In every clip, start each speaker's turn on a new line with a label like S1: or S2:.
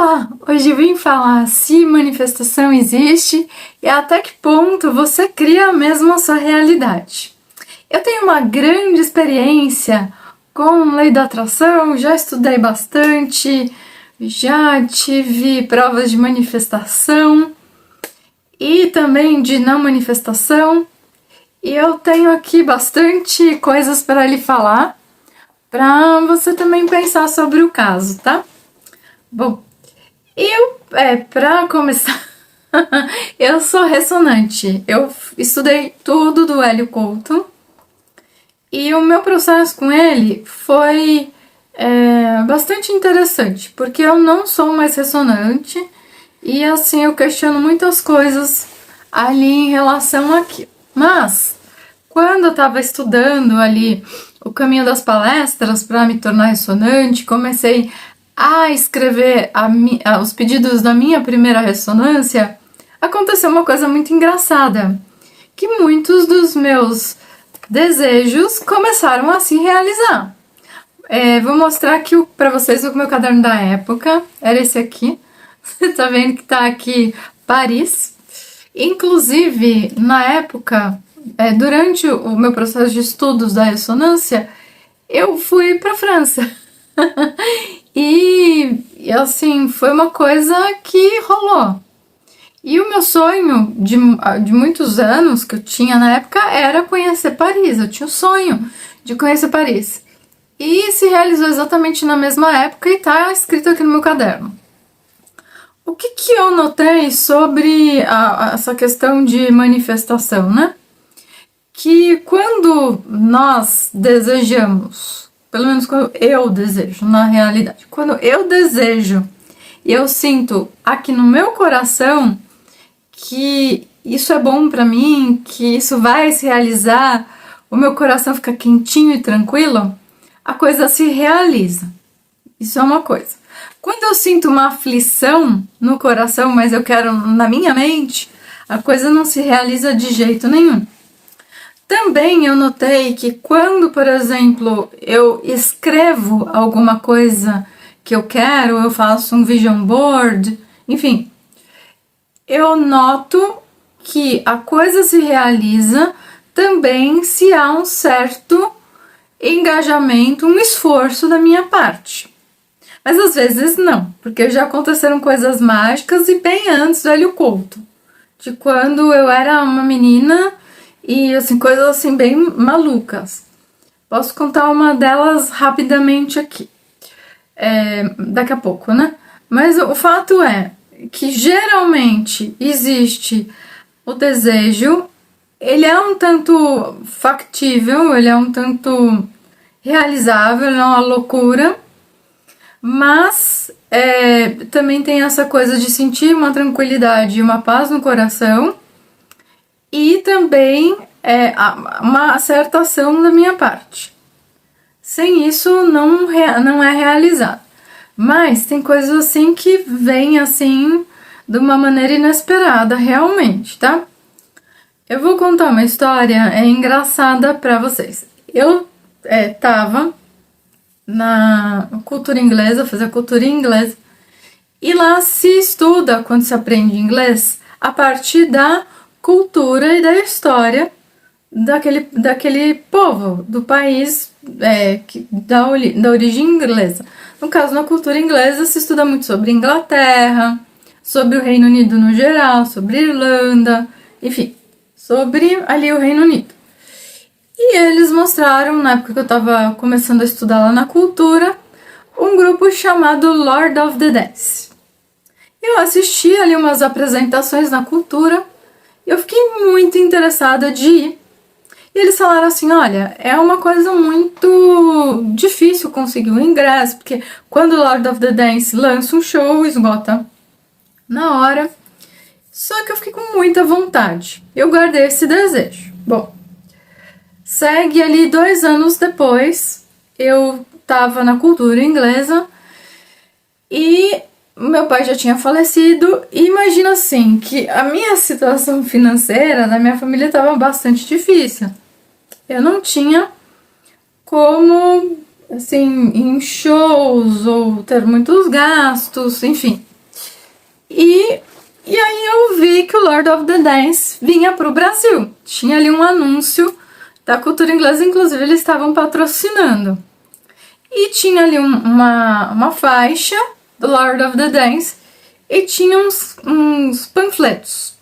S1: Olá, hoje eu vim falar se manifestação existe e até que ponto você cria mesmo a sua realidade. Eu tenho uma grande experiência com lei da atração, já estudei bastante, já tive provas de manifestação e também de não manifestação, e eu tenho aqui bastante coisas para lhe falar, para você também pensar sobre o caso, tá? Bom, para começar, eu sou ressonante. Eu estudei tudo do Hélio Couto e o meu processo com ele foi bastante interessante, porque eu não sou mais ressonante e assim eu questiono muitas coisas ali em relação àquilo. Mas, quando eu estava estudando ali o caminho das palestras para me tornar ressonante, comecei a escrever os pedidos da minha primeira ressonância, aconteceu uma coisa muito engraçada, que muitos dos meus desejos começaram a se realizar. Vou mostrar aqui para vocês o meu caderno da época, era esse aqui, você tá vendo que tá aqui Paris. Inclusive, na época, durante o meu processo de estudos da ressonância, eu fui para França. E assim, foi uma coisa que rolou. E o meu sonho de muitos anos que eu tinha na época era conhecer Paris. Eu tinha o sonho de conhecer Paris. E se realizou exatamente na mesma época e tá escrito aqui no meu caderno. O que eu notei sobre essa questão de manifestação, né? Que quando nós desejamos, pelo menos quando eu desejo, na realidade, quando eu desejo e eu sinto aqui no meu coração que isso é bom pra mim, que isso vai se realizar, o meu coração fica quentinho e tranquilo, a coisa se realiza. Isso é uma coisa. Quando eu sinto uma aflição no coração, mas eu quero na minha mente, a coisa não se realiza de jeito nenhum. Também eu notei que quando, por exemplo, eu escrevo alguma coisa que eu quero, eu faço um vision board, enfim, eu noto que a coisa se realiza também se há um certo engajamento, um esforço da minha parte. Mas às vezes não, porque já aconteceram coisas mágicas e bem antes do Hélio Couto, de quando eu era uma menina e assim, coisas assim bem malucas. Posso contar uma delas rapidamente aqui, daqui a pouco, né? Mas o fato é que geralmente existe o desejo, ele é um tanto factível, ele é um tanto realizável, ele é uma loucura, mas também tem essa coisa de sentir uma tranquilidade e uma paz no coração e também uma certa ação da minha parte. Sem isso não é realizado. Mas tem coisas assim que vêm assim de uma maneira inesperada, realmente, tá? Eu vou contar uma história engraçada pra vocês. Eu tava na cultura inglesa, fazia cultura inglesa, e lá se estuda, quando se aprende inglês, a partir da cultura e da história daquele povo, do país da origem inglesa. No caso, na cultura inglesa se estuda muito sobre Inglaterra, sobre o Reino Unido no geral, sobre Irlanda, enfim, sobre ali o Reino Unido. E eles mostraram, na época que eu estava começando a estudar lá na cultura, um grupo chamado Lord of the Dance. Eu assisti ali umas apresentações na cultura e eu fiquei muito interessada de ir. E eles falaram assim, olha, é uma coisa muito difícil conseguir o ingresso, porque quando o Lord of the Dance lança um show, esgota na hora. Só que eu fiquei com muita vontade. Eu guardei esse desejo. Bom, segue ali 2 anos depois, eu tava na cultura inglesa e meu pai já tinha falecido. E imagina assim, que a minha situação financeira da minha família estava bastante difícil. Eu não tinha como, assim, em shows ou ter muitos gastos, enfim. E, e aí eu vi que o Lord of the Dance vinha pro Brasil. Tinha ali um anúncio da Cultura Inglesa, inclusive eles estavam patrocinando. E tinha ali uma faixa do Lord of the Dance e tinha uns panfletos.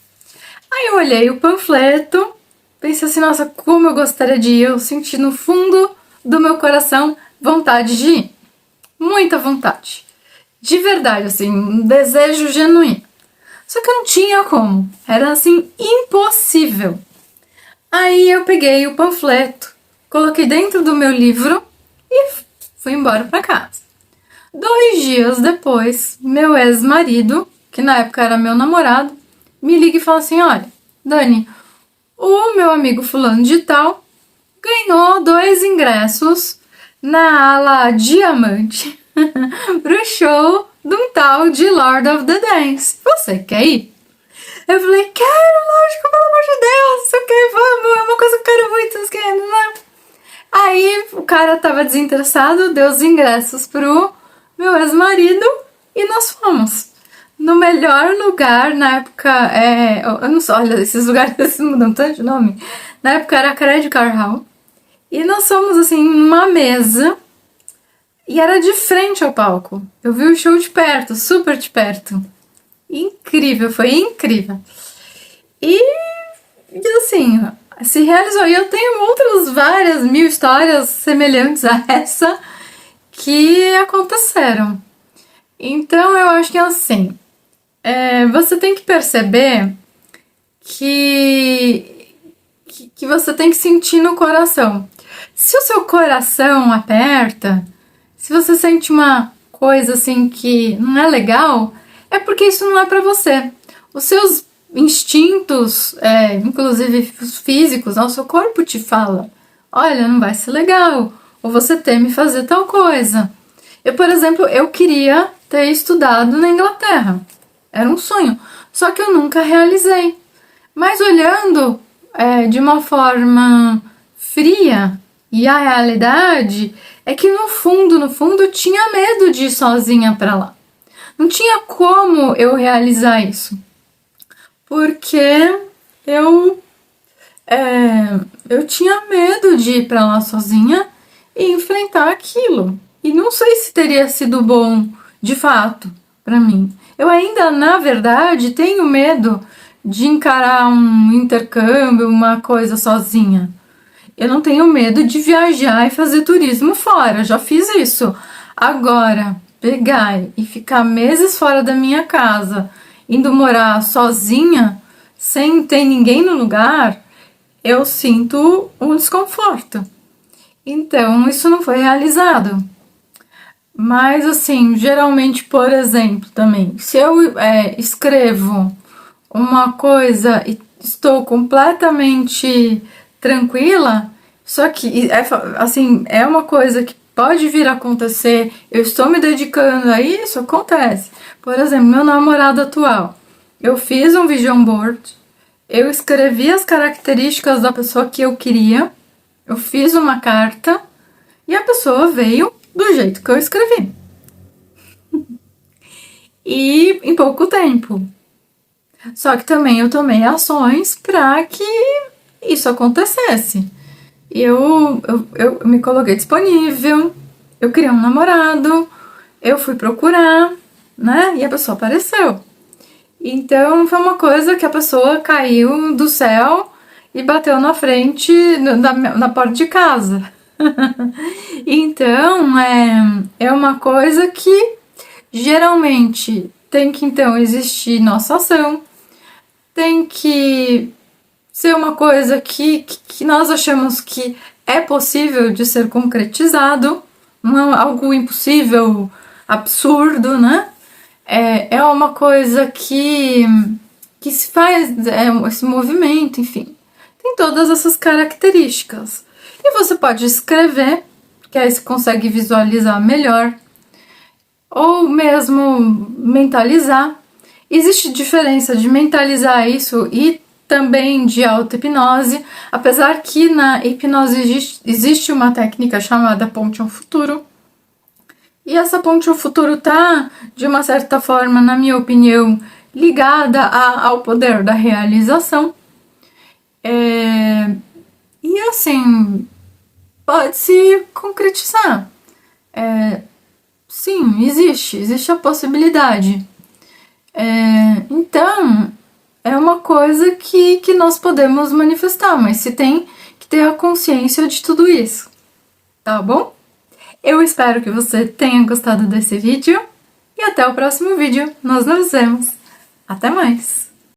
S1: Aí eu olhei o panfleto, pensei assim, nossa, como eu gostaria de ir. Eu senti no fundo do meu coração vontade de ir. Muita vontade. De verdade, assim, um desejo genuíno. Só que eu não tinha como. Era, assim, impossível. Aí eu peguei o panfleto, coloquei dentro do meu livro e fui embora pra casa. 2 dias depois, meu ex-marido, que na época era meu namorado, me liga e fala assim, olha, Dani, o meu amigo fulano de tal ganhou 2 ingressos na ala Diamante pro show de um tal de Lord of the Dance. Você quer ir? Eu falei, quero, lógico, pelo amor de Deus, eu quero, vamos, é uma coisa que eu quero muito, vocês querem, né? Aí o cara tava desinteressado, deu os ingressos pro meu ex-marido e nós fomos. No melhor lugar, na época, eu não sei, olha, esses lugares mudam tanto de nome. Na época era Credit Card Hall. E nós fomos, assim, numa mesa e era de frente ao palco. Eu vi o show de perto, super de perto. Incrível, foi incrível. E assim, se realizou. E eu tenho outras várias mil histórias semelhantes a essa que aconteceram. Então eu acho que é assim, você tem que perceber que você tem que sentir no coração. Se o seu coração aperta, se você sente uma coisa assim que não é legal, é porque isso não é pra você. Os seus instintos, inclusive os físicos, o seu corpo te fala, olha, não vai ser legal, ou você teme fazer tal coisa. Eu, por exemplo, eu queria ter estudado na Inglaterra. Era um sonho, só que eu nunca realizei. Mas olhando de uma forma fria, e a realidade é que no fundo eu tinha medo de ir sozinha pra lá. Não tinha como eu realizar isso, porque eu tinha medo de ir pra lá sozinha e enfrentar aquilo. E não sei se teria sido bom, de fato, pra mim. Eu ainda, na verdade, tenho medo de encarar um intercâmbio, uma coisa sozinha. Eu não tenho medo de viajar e fazer turismo fora, já fiz isso. Agora, pegar e ficar meses fora da minha casa, indo morar sozinha, sem ter ninguém no lugar, eu sinto um desconforto. Então, isso não foi realizado. Mas, assim, geralmente, por exemplo, também, se eu escrevo uma coisa e estou completamente tranquila, só que, assim, é uma coisa que pode vir a acontecer, eu estou me dedicando a isso, acontece. Por exemplo, meu namorado atual, eu fiz um vision board, eu escrevi as características da pessoa que eu queria, eu fiz uma carta e a pessoa veio do jeito que eu escrevi. E em pouco tempo. Só que também eu tomei ações para que isso acontecesse. Eu me coloquei disponível, eu criei um namorado, eu fui procurar, né? E a pessoa apareceu. Então foi uma coisa que a pessoa caiu do céu e bateu na frente, na porta de casa. Então é uma coisa que geralmente tem que então existir nossa ação, tem que ser uma coisa que nós achamos que é possível de ser concretizado, não é algo impossível, absurdo, né? É uma coisa que se faz, esse movimento, enfim. Tem todas essas características. E você pode escrever, que aí você consegue visualizar melhor, ou mesmo mentalizar. Existe diferença de mentalizar isso e também de auto-hipnose, apesar que na hipnose existe uma técnica chamada ponte ao futuro. E essa ponte ao futuro tá, de uma certa forma, na minha opinião, ligada ao poder da realização. E assim, pode se concretizar. Sim, existe a possibilidade. Então, é uma coisa que nós podemos manifestar, mas se tem que ter a consciência de tudo isso, tá bom? Eu espero que você tenha gostado desse vídeo e até o próximo vídeo. Nós nos vemos. Até mais!